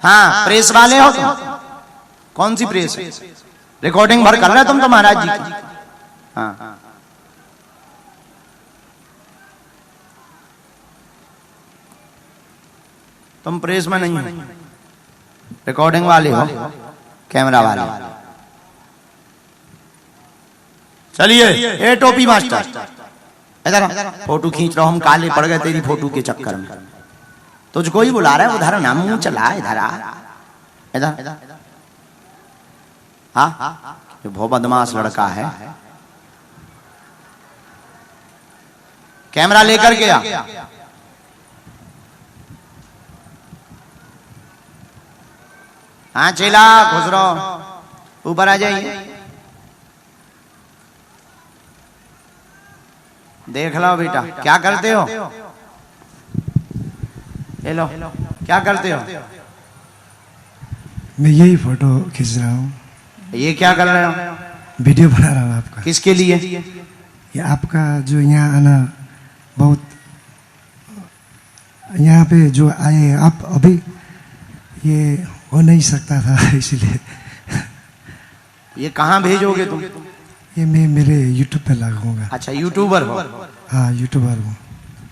हाँ प्रेस वाले हो तुम? कौन सी प्रेस? रिकॉर्डिंग भर कर रहे तुम तो महाराज जी की। हाँ तुम प्रेस में नहीं हो, रिकॉर्डिंग वाले हो, कैमरा वाले। चलिए ए टोपी मास्टर इधर फोटो खींच रहा हूं, हम काले पड़ गए तेरी फोटो के चक्कर में। तुझको ही बुला रहा है, उधर ना मुंह चला, इधर आ, इधर। हाँ ये बहुत बदमाश लड़का है। कैमरा लेकर के आ। हाँ चेला घुस रहो, ऊपर आ जाइए। देख लो बेटा क्या करते हो, ले लो क्या करते हो? मैं यही फोटो खींच रहा हूँ। ये क्या कर रहे हो? वीडियो बना रहा हूँ आपका। किसके लिए? ये आपका जो यहाँ आना बहुत, यहाँ पे जो आए आप अभी, ये हो नहीं सकता था इसलिए। ये कहाँ भेजोगे तुम? ये मैं मेरे YouTube पे लगाऊंगा। अच्छा यूट्यूबर हो? हाँ यूट्यूबर हूँ।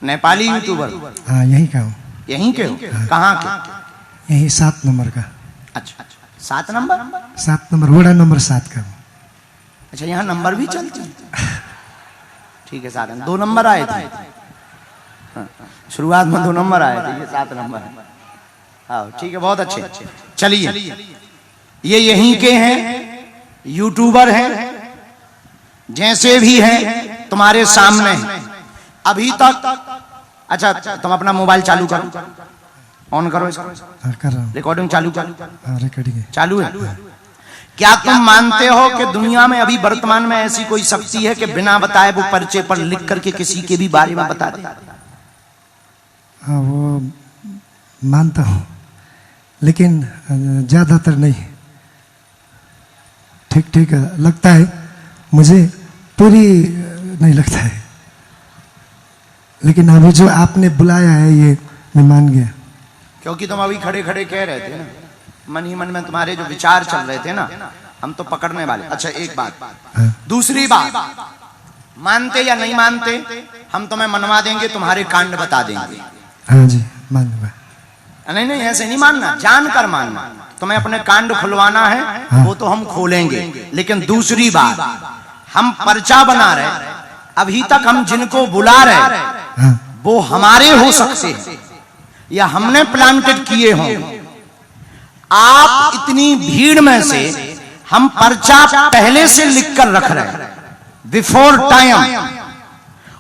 नेपाली यूट्यूबर? हाँ यहीं का हूँ। यहीं के हो? हाँ। कहाँ के? यहीं 7 नंबर का। अच्छा 7 नंबर? 7 नंबर, वड़ा नंबर 7 का हूँ। अच्छा यहाँ नंबर भी चलते हैं? ठीक है 7 2 नंबर आए थे। हाँ, शुरुआत में 2 नंबर आए थे, ये 7 नंबर है। हाँ ठीक है बहुत अच्छे। चलिए ये यहीं के हैं, यूट्यूबर हैं, जैसे भी हैं तुम्हारे सामने हैं अभी तक। अच्छा तुम अपना मोबाइल चालू करो, ऑन करो इसको। हाँ कर रहा हूँ। रिकॉर्डिंग चालू करो। हाँ रिकॉर्डिंग है। चालू है। क्या तुम मानते हो कि दुनिया में अभी वर्तमान में ऐसी कोई शक्ति है कि बिना बताए वो पर्चे पर लिख करके किसी के भी बारे में बता दे? हाँ वो मानता हूँ, लेकिन ज्यादातर नहीं। ठीक ठीक लगता है मुझे, पूरी नहीं लगता है। लेकिन अभी जो आपने बुलाया है ये मैं मान गया। क्योंकि तुम अभी खड़े खड़े कह रहे थे ना, मन ही मन में तुम्हारे जो विचार चल रहे थे ना, हम तो पकड़ने वाले। अच्छा एक बात। हाँ। दूसरी बात, मानते या नहीं मानते हम तुम्हें मनवा देंगे, तुम्हारे कांड बता देंगे। हाँ जी मान लूंगा। नहीं नहीं ऐसे नहीं मानना, जानकर मानना। तुम्हें अपने कांड खुलवाना है। हाँ। वो तो हम खोलेंगे, लेकिन दूसरी बात, हम पर्चा बना रहे, अभी तक हम जिनको बुला रहे हाँ। वो हमारे हो सकते हैं या हमने प्लांटेड किए हों। आप इतनी भीड़ में से हम पर्चा पहले से लिख कर रख रहे हैं, बिफोर टाइम,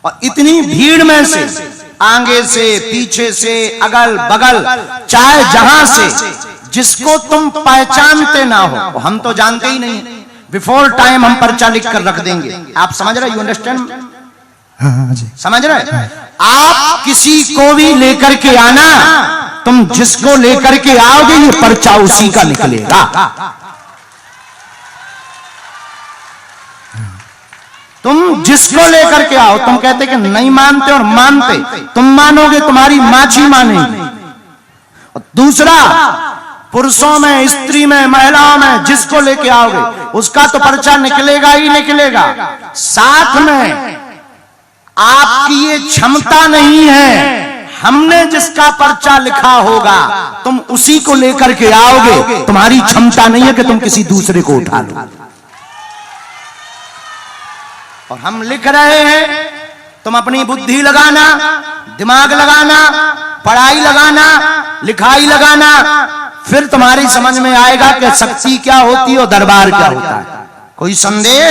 और इतनी भीड़ में से आगे से पीछे से अगल बगल चाहे जहां से जिसको तुम पहचानते ना हो, हम तो जानते ही नहीं, बिफोर टाइम हम पर्चा लिख कर रख देंगे। आप समझ रहे? You understand? हाँ जी समझ रहे? आप किसी को भी लेकर के आना, तुम जिसको लेकर के आओगे ये पर्चा उसी का निकलेगा। तुम जिसको लेकर के आओ, तुम कहते कि नहीं मानते और मानते, तुम मानोगे, तुम्हारी माछी मानेगी। और दूसरा, पुरुषों में, स्त्री में, महिलाओं में जिसको लेके आओगे उसका तो पर्चा निकलेगा ही निकलेगा। साथ में आपकी ये क्षमता नहीं है, हमने जिसका पर्चा लिखा होगा तुम उसी को लेकर के आओगे। तुम्हारी क्षमता नहीं है कि तुम किसी दूसरे को उठा लो। और हम लिख रहे हैं, तुम अपनी बुद्धि लगाना, दिमाग लगाना, पढ़ाई लगाना, लिखाई लगाना, फिर तुम्हारी समझ में आएगा कि शक्ति क्या होती है और दरबार क्या होता है। कोई संदेह?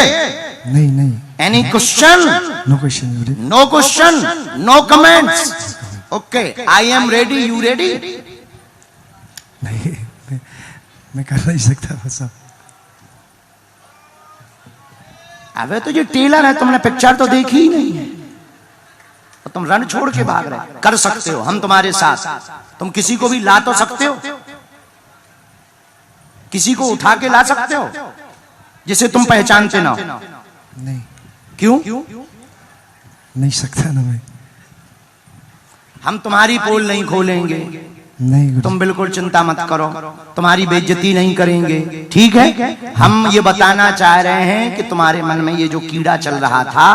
नहीं नहीं। Any question? No question. No question, no comments. Okay I am ready, you ready? नहीं मैं कर नहीं सकता बस। अबे तो ये टेलर है, तुमने पिक्चर तो देखी ही नहीं है और तुम रन छोड़ के भाग रहे। कर सकते हो, हम तुम्हारे साथ। तुम किसी को भी ला तो सकते हो, किसी को उठा के ला सकते हो जिसे तुम पहचानते ना हो। नहीं। क्यों? नहीं सकता ना मैं। हम तुम्हारी पोल नहीं खोलेंगे, नहीं गुरु तुम बिल्कुल चिंता मत करो, तुम्हारी बेइज्जती नहीं करेंगे, ठीक है। हम ये बताना चाह रहे हैं कि तुम्हारे मन में ये जो कीड़ा चल रहा था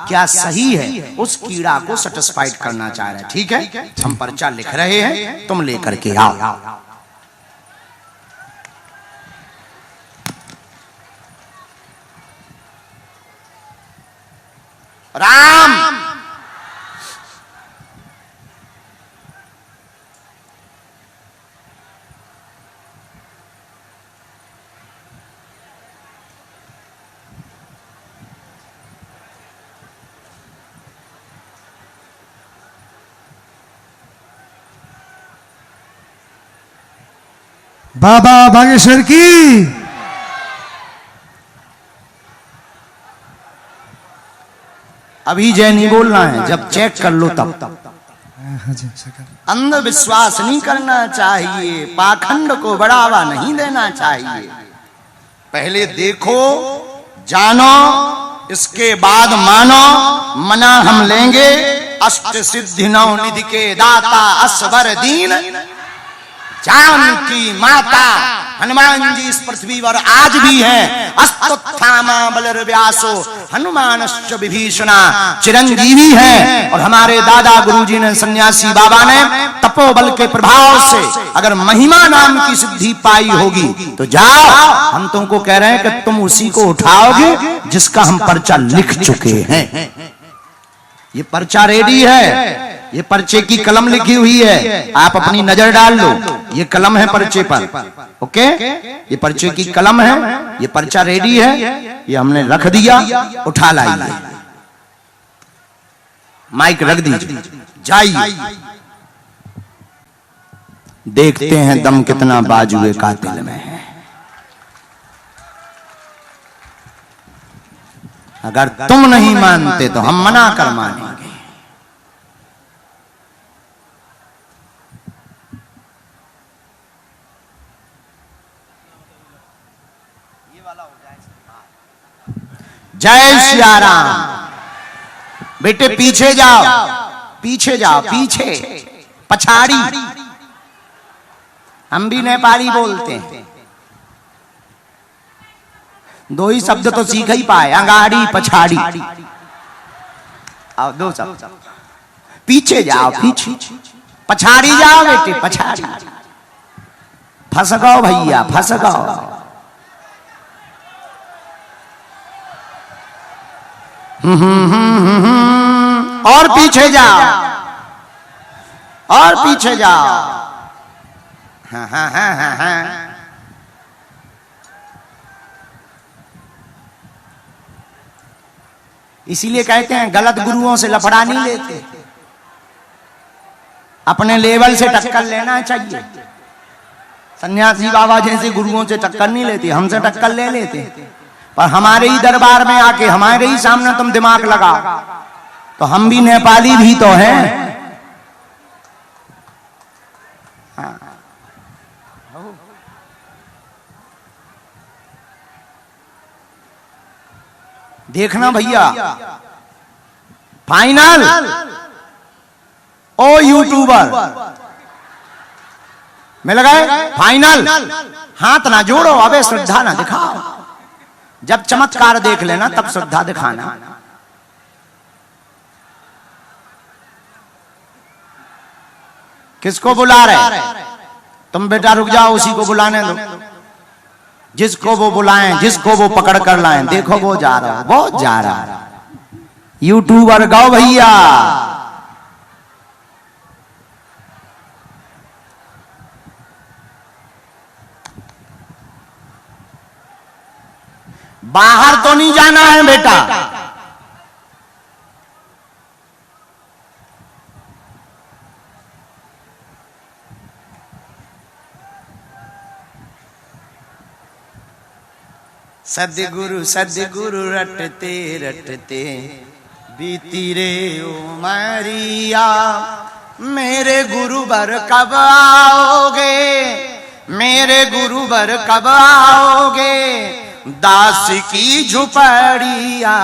क्या सही है, उस कीड़ा को सेटिस्फाइड करना चाह रहे हैं, ठीक है। हम पर्चा लिख रहे हैं, तुम लेकर के आओ। राम बाबा बागेश्वर की। अभी जय नहीं बोलना है, जब चेक कर लो तब। हाँ जी सरकार। अंधविश्वास नहीं करना चाहिए, पाखंड को बढ़ावा नहीं देना चाहिए। पहले देखो, जानो, इसके बाद मानो। मना हम लेंगे। अष्ट सिद्धि नौ निधि के दाता असवर दीन जानकी माता। हनुमान जी इस पृथ्वी पर आज भी हैं। अस्तुत्थामा बलर्व्यासो हनुमानश्च विभीषणा चिरंजीवी हैं। और हमारे दादा गुरुजी ने, सन्यासी बाबा ने तपोबल के प्रभाव से अगर महिमा नाम की सिद्धि पाई होगी तो जाओ, हम तुमको कह रहे हैं कि तुम उसी को उठाओगे जिसका हम पर्चा लिख चुके हैं। ये पर्चा रेडी है, ये पर्चे की कलम लिखी हुई है, आप अपनी नजर डाल लो। ये कलम है पर्चे पर, ओके, ये पर्चे की कलम है, ये पर्चा रेडी है, ये हमने रख दिया, उठा लाइए, माइक रख दीजिए, जाइए। देखते हैं दम कितना बाजुए कातिल में है। अगर तुम नहीं मानते तो हम मना कर मानेंगे। जय सिया राम। बेटे पीछे जाओ, पीछे जाओ, पीछे, पछाड़ी। हम भी नेपाली बोलते हैं, दो ही शब्द तो सीख ही पाए, अंगाड़ी पछाड़ी। आओ दो शब्द, पीछे जाओ, पीछे, पछाड़ी जाओ बेटे, पछाड़ी। फंस गओ भैया, फंस गओ। और पीछे जाओ, और पीछे जाओ। हाँ हाँ हाँ हाँ हाँ। इसीलिए कहते हैं गलत गुरुओं से लफड़ा नहीं लेते, अपने लेवल से टक्कर लेना चाहिए। सन्यासी बाबा जैसे गुरुओं से टक्कर नहीं लेते, हमसे टक्कर ले लेते। पर हमारे ही दरबार में आके, हमारे ही सामने तुम दिमाग लगा, तो हम भी नेपाली भी तो हैं। हाँ। देखना भैया, फाइनल। ओ यूट्यूबर मिल गए, फाइनल। हाथ ना जोड़ो, अबे श्रद्धा ना दिखाओ। जब चमत्कार देख लेना तब श्रद्धा दिखाना। किसको बुला रहे? तुम बेटा रुक जाओ, उसी को बुलाने दो, जिसको वो बुलाएं, जिसको वो पकड़ कर लाएं। देखो वो जा रहा है, वो जा रहा है। यूट्यूबर गाओ भैया। बाहर तो नहीं जाना है बेटा, सद्गुरु सद्गुरु रटते रटते बीती रे उमरिया। मेरे गुरुवर कब आओगे, मेरे गुरुवर कब आओगे, दास की झुपड़िया।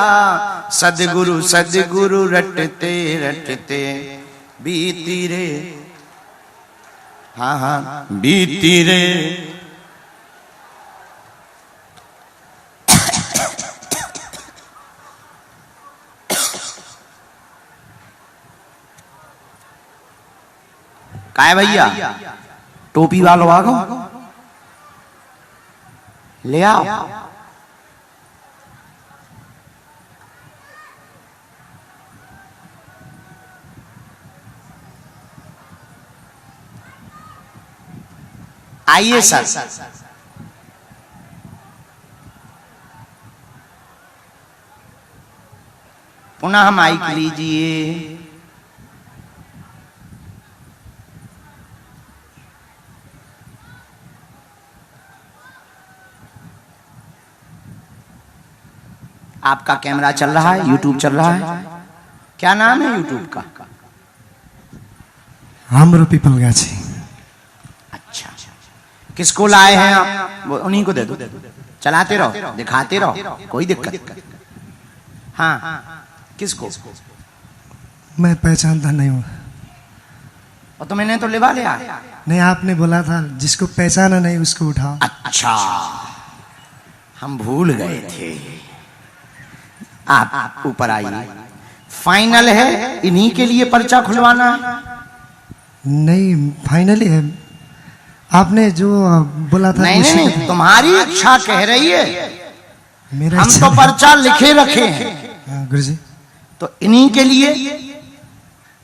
सद्गुरु सद्गुरु रटते रटते बीती रे। हाँ हाँ बीती रे काय भैया टोपी वालों आगो ले आओ। आइए सर। पुनः माइक लीजिए। आपका कैमरा चल रहा है, यूट्यूब चल रहा है। क्या नाम है यूट्यूब का? हाम्रो पीपल गाछी। अच्छा, किसको लाए हैं आप? वो उन्हीं को दे दो, चलाते रहो, दिखाते रहो, कोई दिक्कत नहीं। हाँ, किसको? मैं पहचानता नहीं हूँ। और तो मैंने तो लिवा लिया। नहीं, आपने बोला था जिसको पहचाना नहीं उसको उठाओ। अच्छा, हम भूल गए थे। आप ऊपर आइए। फाइनल है, इन्हीं के लिए पर्चा खुलवाना है? नहीं, फाइनली है। आपने जो बोला था नहीं नहीं, तुम्हारी इच्छा कह रही है। मेरा हम तो पर्चा लिखे रखे हैं। गुरुजी, तो इन्हीं के लिए।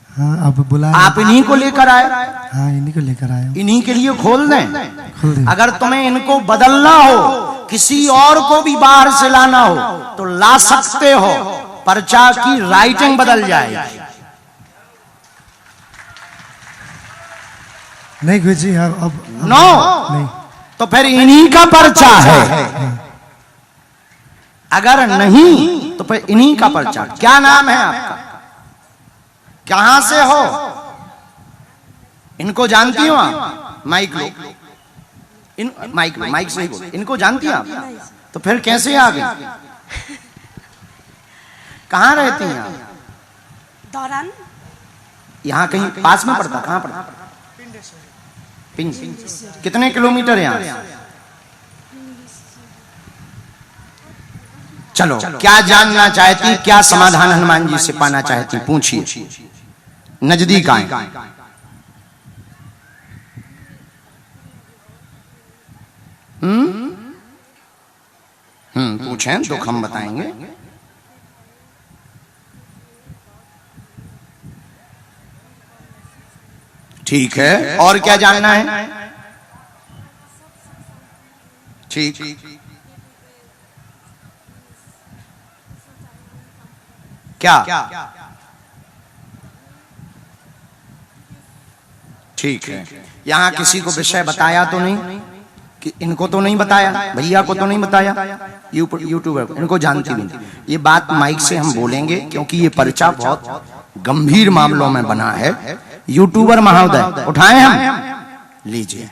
हाँ, अब बुला आप इन्हीं को लेकर आए। हाँ, इन्हीं को लेकर आए। इन्हीं के लिए खोल दें। खोल दें। अगर तुम्हें इनको बदलना हो, किसी और को भी बाहर से लाना हो तो ला सकते हो। पर्चा की राइटिंग बदल जाएगी। नहीं गुरुजी, अब नो, नहीं। तो फिर इन्हीं का पर्चा है। अगर नहीं तो फिर इन्हीं का पर्चा। क्या नाम है आपका? कहां से हो? इनको जानती हो आप? माइक लो, माइक से ही बोलो। इनको जानती हैं आप? तो फिर कैसे आ गई? कहाँ रहती हैं आप? दौरान यहाँ कहीं पास में पड़ता? कहाँ पड़ता? पिंड। कितने किलोमीटर है यहाँ? चलो, क्या जानना चाहती, क्या समाधान हनुमान जी से पाना चाहती, पूछिए। नजदीक आए। पूछें, दुख हम बताएंगे। ठीक है, और क्या जानना है? ठीक, क्या? ठीक है। यहाँ किसी को विषय बताया तो नहीं? कि इनको तो नहीं बताया, भैया को तो नहीं बताया, यूट्यूबर इनको जानती नहीं। ये बात माइक से हम बोलेंगे क्योंकि ये पर्चा बहुत गंभीर मामलों में बना है। यूट्यूबर महोदय उठाएं, हम लीजिए।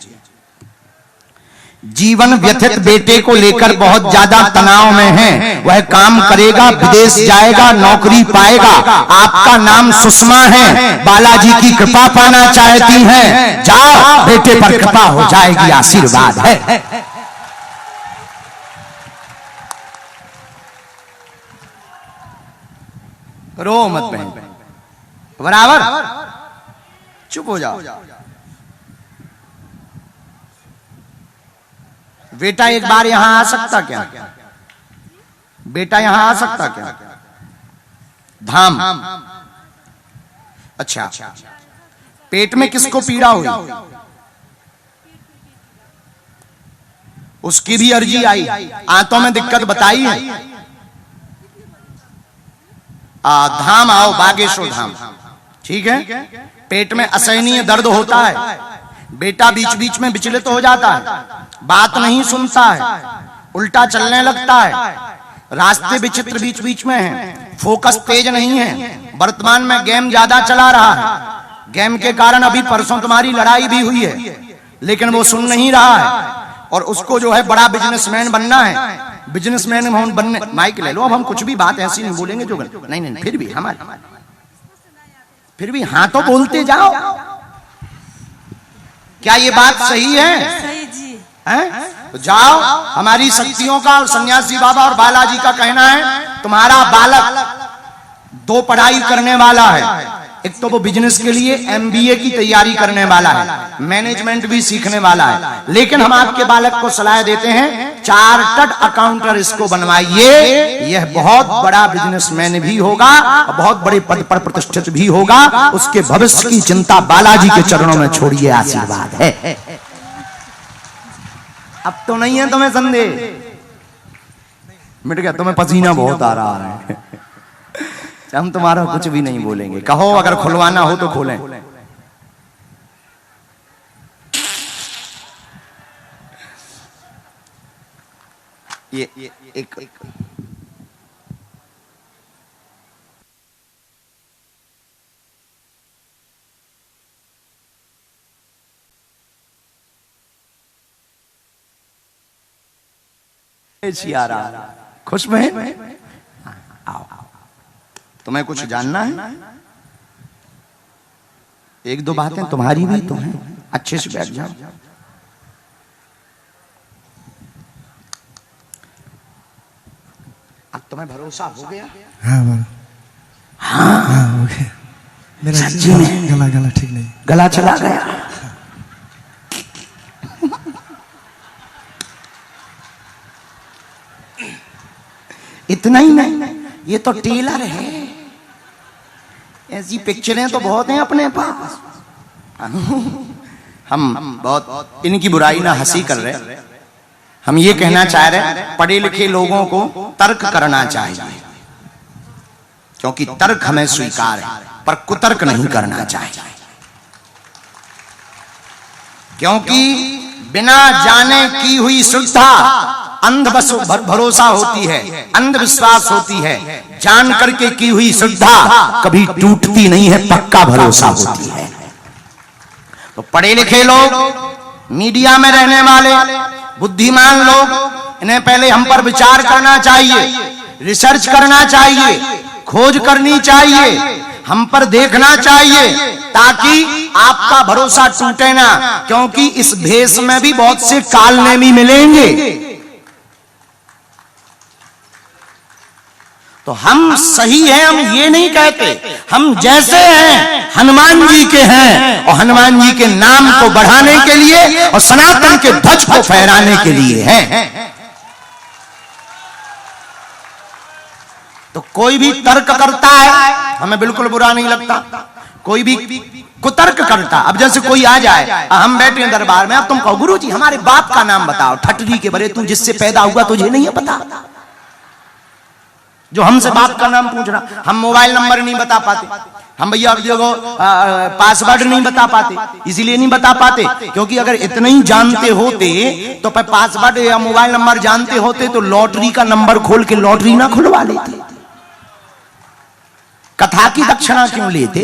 जीवन व्यथित बेटे को लेकर बहुत ज्यादा तनाव में है। वह काम करेगा, विदेश जाएगा, नौकरी पाएगा। आपका नाम सुषमा है, बालाजी की कृपा पाना चाहती हैं। जाओ, बेटे पर कृपा हो जाएगी, आशीर्वाद है। रो मत बहन, बराबर चुप हो जाओ। बेटा एक बार यहां आ सकता क्या? बेटा यहां आ सकता क्या? धाम। अच्छा, पेट में किसको पीड़ा हुई? उसकी भी अर्जी आई, आंतों में दिक्कत बताई है। धाम आओ, बागेश्वर धाम। ठीक है। पेट में असहनीय दर्द होता है, बेटा बीच बीच में विचलित हो जाता है, बात नहीं सुनता है, उल्टा चलने लगता है, रास्ते विचित्र बीच बीच में हैं, फोकस तेज नहीं है, वर्तमान में गेम ज्यादा चला रहा है। गेम के कारण अभी परसों तुम्हारी लड़ाई भी हुई है, लेकिन वो सुन नहीं रहा है। और उसको जो है बड़ा बिजनेसमैन बनना है, बिजनेसमैन बनने। माइक ले लो, अब हम कुछ भी बात ऐसी नहीं बोलेंगे जो नहीं नहीं, फिर भी हमारे, फिर भी हाँ तो बोलते जाओ। क्या ये बात सही है? सही जी। हैं? तो जाओ, हमारी शक्तियों का और सन्यासी बाबा और बालाजी का कहना है तुम्हारा बालक 2 पढ़ाई करने वाला है। एक तो वो बिजनेस के लिए MBA की तैयारी करने वाला है, मैनेजमेंट भी सीखने वाला है, लेकिन हम आपके बालक को सलाह देते हैं चार्टर्ड अकाउंटर इसको बनवाइए। यह बहुत बड़ा बिजनेसमैन भी होगा और बहुत बड़े पद पर प्रतिष्ठित भी होगा। उसके भविष्य की चिंता बालाजी के चरणों में छोड़िए, आशीर्वाद है। अब तो नहीं है तुम्हें संदेह? मिट गया? तुम्हें पसीना बहुत आ रहा है। हम तुम्हारा कुछ भी नहीं बोलेंगे, कहो अगर खुलवाना हो तो खोलें। ये एक सियारा खुश में आओ। तुम्हें कुछ जानना है? 1-2 बातें तुम्हारी भी तो हैं, अच्छे से बैठ जाओ। अब तुम्हें भरोसा हो गया? हाँ हाँ हो गया। मेरा गला ठीक नहीं, गला चला गया। इतना ही नहीं, ये तो टेलर है। ऐसी पिक्चरें तो बहुत हैं अपने पास। हम बहुत इनकी बुराई ना हंसी कर रहे, हम ये कहना चाह रहे पढ़े लिखे लोगों को तर्क करना चाहिए, क्योंकि तर्क हमें स्वीकार है, पर कुतर्क नहीं करना चाहिए। क्योंकि बिना जाने की हुई श्रद्धा अंध भरोसा होती है, अंधविश्वास होती है। जान करके की हुई श्रद्धा कभी टूटती नहीं है, पक्का भरोसा होती है। तो पढ़े लिखे लोग, मीडिया में रहने वाले बुद्धिमान लोग, इन्हें पहले हम पर विचार करना चाहिए, रिसर्च करना चाहिए, खोज करनी चाहिए, हम पर देखना चाहिए, ताकि आपका भरोसा टूटे ना। क्योंकि इस भेष में भी बहुत से कालनेमी मिलेंगे। तो हम सही हैं, हम ये नहीं कहते, हम जैसे हैं हनुमान जी के हैं, और हनुमान जी के नाम को बढ़ाने के लिए और सनातन के ध्वज को फहराने के लिए हैं। तो कोई भी तर्क करता है, हमें बिल्कुल बुरा नहीं लगता। कोई भी कुतर्क करता, अब जैसे कोई आ जाए, हम बैठे हैं दरबार में, अब तुम कहो गुरु जी हमारे बाप का नाम बताओ, ठटरी के बरे तू जिससे पैदा हुआ तुझे नहीं है पता? जो हमसे बाप का नाम पूछ रहा, हम मोबाइल नंबर नहीं बता पाते, हम भैया देखो पासवर्ड नहीं बता पाते। इसीलिए नहीं बता पाते क्योंकि अगर इतना ही जानते होते तो पासवर्ड या मोबाइल नंबर जानते होते तो लॉटरी का नंबर खोल के लॉटरी ना खुलवा लेते, कथा की दक्षिणा क्यों लेते?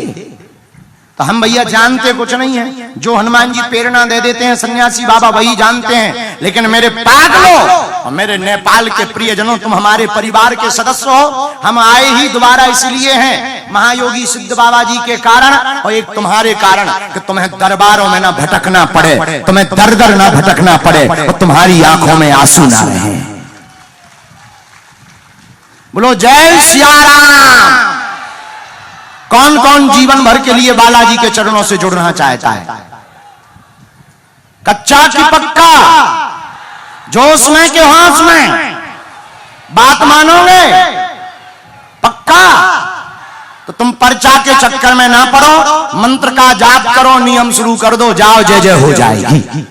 तो हम भैया जानते कुछ नहीं है, जो हनुमान जी प्रेरणा दे देते हैं सन्यासी बाबा वही जानते हैं। लेकिन मेरे पागलों और मेरे नेपाल के प्रियजनों, तुम हमारे परिवार के सदस्य हो। हम आए ही दोबारा इसलिए हैं महायोगी सिद्ध बाबा जी के कारण, और एक तुम्हारे कारण कि तुम्हें दरबारों में ना भटकना पड़े, तुम्हें दर दर ना भटकना पड़े, और तुम्हारी आंखों में आंसू ना रहे। बोलो जय सिया राम। कौन कौन जीवन भर के लिए बालाजी के चरणों से जुड़ना चाहता है? कच्चा की पक्का, जोश में के होश में, बात मानोगे पक्का? तो तुम पर्चा के चक्कर में ना पड़ो, मंत्र का जाप करो, नियम शुरू कर दो, जाओ जय जय हो जाएगी।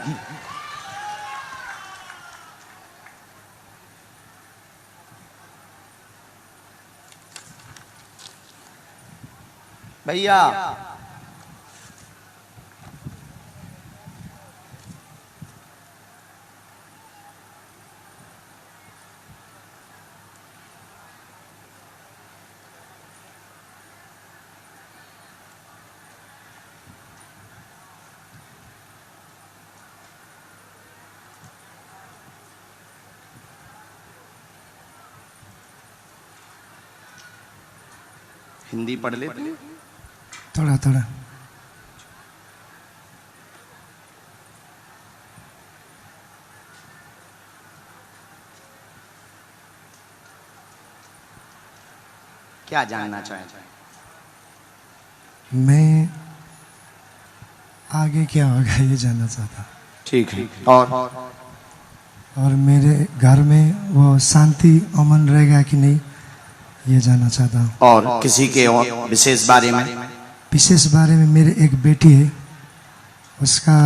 भैया हिंदी पढ़ लेते? थोड़ा थोड़ा। क्या जानना चाहते हैं? मैं आगे क्या होगा ये जानना चाहता, ठीक है। और मेरे घर में वो शांति अमन रहेगा कि नहीं ये जानना चाहता हूँ। और किसी के और विशेष बारे में? विशेष बारे में मेरे एक बेटी है, उसका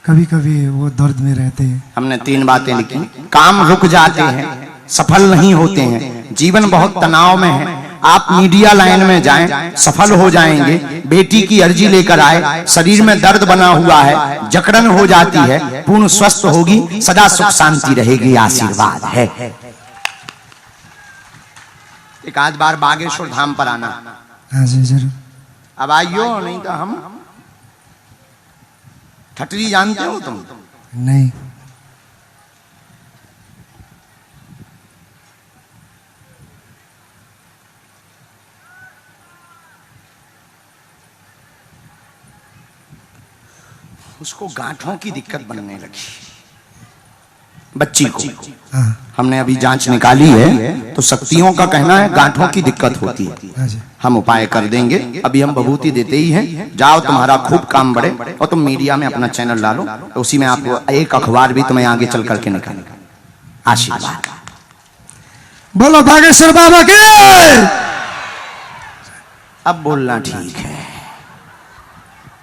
कभी कभी वो दर्द में रहते हैं। हमने 3 बातें लिखी। काम रुक जाते हैं, सफल नहीं होते हैं, जीवन बहुत तनाव में है, आप मीडिया लाइन में जाएं, सफल हो जाएंगे। बेटी की अर्जी लेकर आए, शरीर में दर्द बना हुआ है, जकड़न हो जाती है, पूर्ण स्वस्थ होगी, सदा सुख शांति रहेगी, आशीर्वाद है। एक आध बार बागेश्वर धाम पर आना। हाँ जी जरूर। अब आइयो, नहीं तो हम ठटरी जानते हो तुम? नहीं। उसको गांठों की दिक्कत बनने लगी, बच्ची को। हाँ हमने अभी जांच निकाली है, तो शक्तियों का कहना है गांठों की दिक्कत होती है। हाँ जी। हम उपाय कर देंगे, अभी हम विभूति देते ही हैं। जाओ, तुम्हारा खूब काम बढ़े, और तुम मीडिया में अपना चैनल डालो, तो उसी में आपको एक अखबार भी तुम्हें आगे चल करके निकालेगा। आशीर्वाद। बोलो बागेश्वर बाबा के। अब बोलना ठीक है।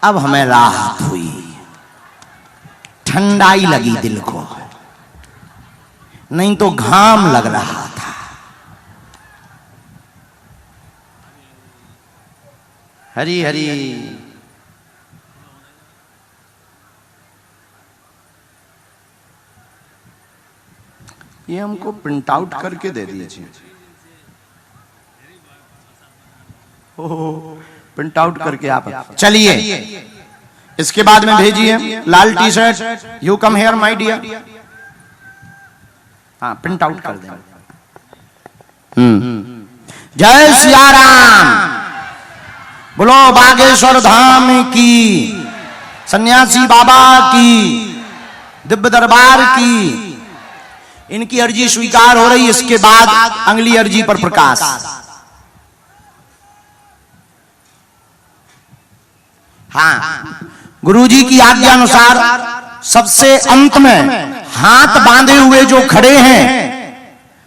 अब हमें राहत हुई, ठंडाई लगी दिल को, नहीं तो घाम लग रहा था। हरी हरी। ये हमको प्रिंट आउट करके दे दीजिए। प्रिंट आउट करके आप चलिए। इसके बाद में भेजिए लाल T shirt, you come here my dear. हाँ, प्रिंट आउट कर देंगे। जय सिया राम। बोलो बागेश्वर धाम की, सन्यासी बाबा की, दिव्य दरबार की। इनकी अर्जी स्वीकार हो रही, इसके बाद अगली अर्जी पर प्रकाश। हाँ, गुरुजी की आज्ञा अनुसार सबसे अंत में हाथ बांधे हुए जो खड़े हैं,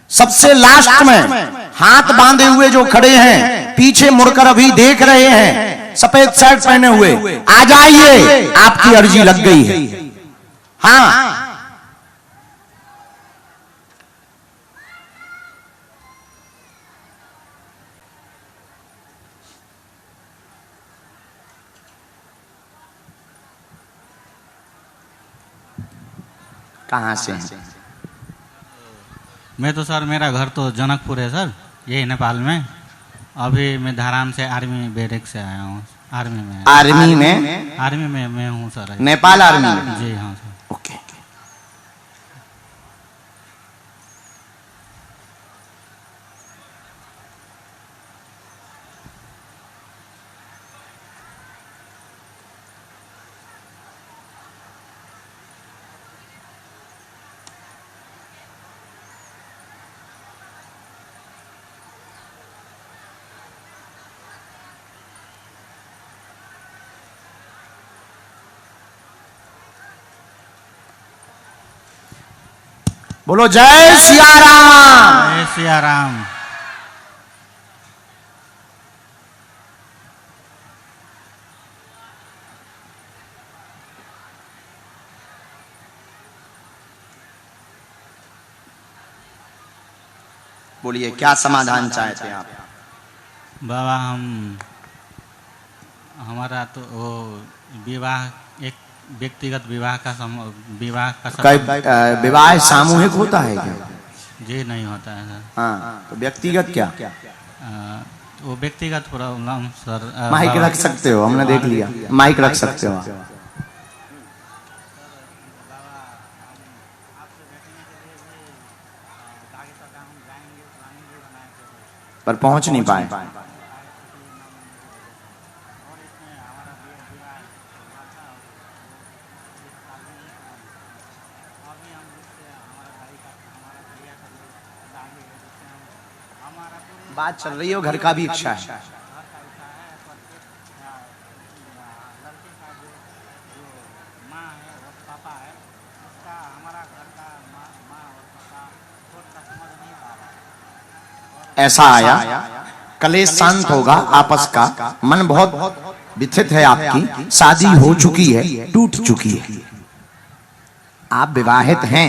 सबसे लास्ट में हाथ बांधे हुए जो खड़े हैं, पीछे मुड़कर अभी देख रहे हैं, सफेद शर्ट पहने हुए, आ जाइए, आपकी अर्जी लग गई है। हाँ, कहाँ से हैं? मैं तो सर, मेरा घर तो जनकपुर है सर, यही नेपाल में। अभी मैं धरान से आर्मी बैरक से आया हूँ। आर्मी में आर्मी में मैं हूँ सर। नेपाल आर्मी में? जी हाँ सर। ओके। बोलो जय सिया राम। जय सिया राम। बोलिए, क्या समाधान चाहते हैं आप? बाबा, हमारा तो वो विवाह, एक व्यक्तिगत विवाह का विवाह सामूहिक होता है क्या? जी नहीं होता है सर। हाँ, तो व्यक्तिगत क्या? वो व्यक्तिगत प्रॉब्लम सर। माइक रख सकते हो, हमने देख लिया, माइक रख सकते हो। पर पहुंच नहीं पाए। बात चल रही है, घर का भी इच्छा है। ऐसा आया, कलेश शांत होगा आपस का, मन बहुत व्यथित है आपकी, शादी हो चुकी है, टूट चुकी है, आप विवाहित हैं,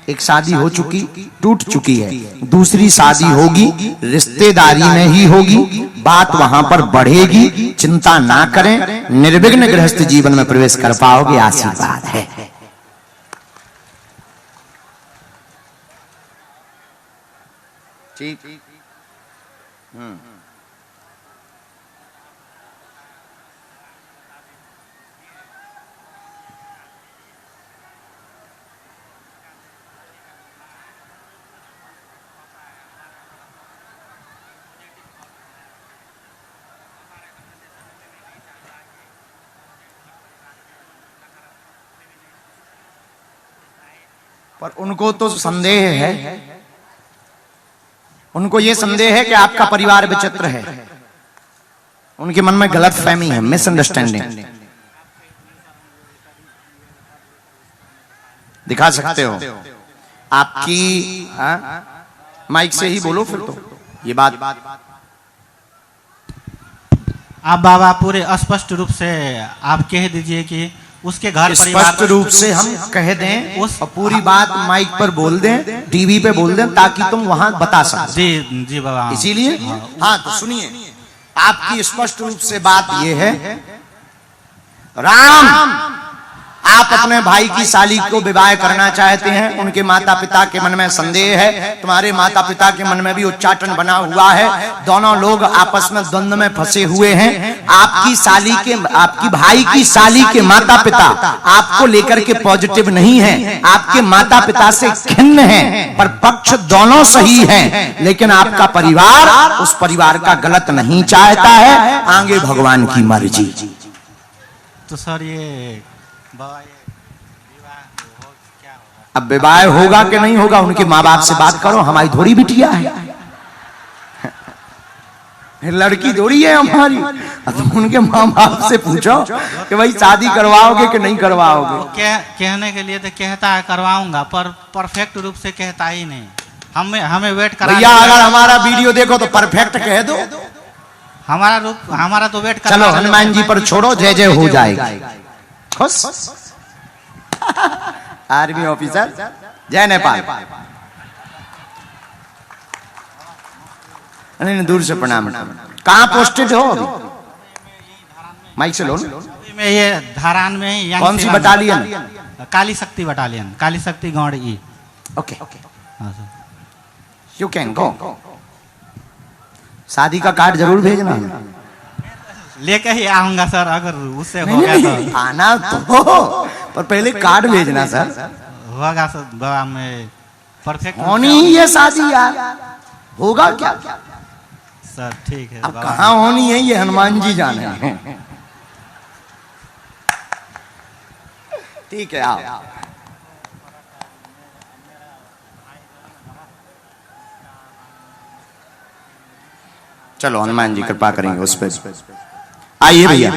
एक शादी हो चुकी, टूट चुकी है, दूसरी शादी होगी, रिश्तेदारी में ही होगी, बात वहां पर बढ़ेगी, चिंता ना करें, निर्विघ्न गृहस्थ जीवन में प्रवेश कर पाओगे, आशीर्वाद है। ठीक। पर उनको तो संदेह है, उनको ये संदेह है कि आपका परिवार विचित्र है, उनके मन में गलत फहमी है, मिसअंडरस्टैंडिंग। दिखा सकते हो आपकी, माइक से ही बोलो फिर तो ये बात। आप बाबा पूरे स्पष्ट रूप से आप कह दीजिए कि उसके घर स्पष्ट रूप से हम कह दें और पूरी बात माइक पर बोल दें, टीवी पे बोल दें, ताकि तुम वहां बता सको। जी जी बाबा, इसीलिए हाँ, तो सुनिए, आपकी स्पष्ट रूप से बात यह है, राम आप अपने भाई की साली को विवाह करना चाहते हैं, उनके माता पिता के मन में संदेह है, तुम्हारे माता पिता के मन में भी उच्चाटन बना हुआ है, दोनों लोग आपस में द्वंद्व में फंसे हुए हैं, आपकी साली के, आपकी भाई की साली के माता पिता आपको लेकर के पॉजिटिव नहीं है, आपके माता पिता से खिन्न हैं, पर पक्ष दोनों सही हैं, लेकिन आपका परिवार उस परिवार का गलत नहीं चाहता है, आगे भगवान की मर्जी। तो सर ये बाबा, ये विवाह क्या होगा? अब विवाह होगा कि नहीं होगा, उनके माँ बाप से बात करो, हमारी थोड़ी बिटिया है, लड़की थोड़ी है हमारी, तो उनके माँ बाप से पूछो कि भाई शादी करवाओगे कि नहीं करवाओगे। कहने के लिए तो कहता है करवाऊंगा, पर परफेक्ट रूप से कहता ही नहीं, हमें वेट करा। भैया अगर हमारा वीडियो देखो तो परफेक्ट कह दो, हमारा तो वेट कर। चलो हनुमान जी पर छोड़ो, जय जय हो जाएगी। खुश आर्मी ऑफिसर, जय नेपाल। नहीं, दूर से प्रणाम। कहाँ पोस्टेड हो अभी? माइक से लो। में ये धारान में ही। कौन सी बटालियन? काली शक्ति बटालियन, काली शक्ति गौड़ ई। Okay, you can go. शादी का कार्ड जरूर भेजना, लेके ही आऊंगा सर, अगर उससे हो गया तो। आना तो, पर पहले कार्ड भेजना सर। होगा सर बाबा, में परफेक्ट होनी ही है शादी यार, होगा क्या सर? ठीक है, अब कहाँ होनी है ये हनुमान जी जाने हैं। ठीक है, आओ। चलो हनुमान जी कृपा करेंगे उस पर। आइए भैया।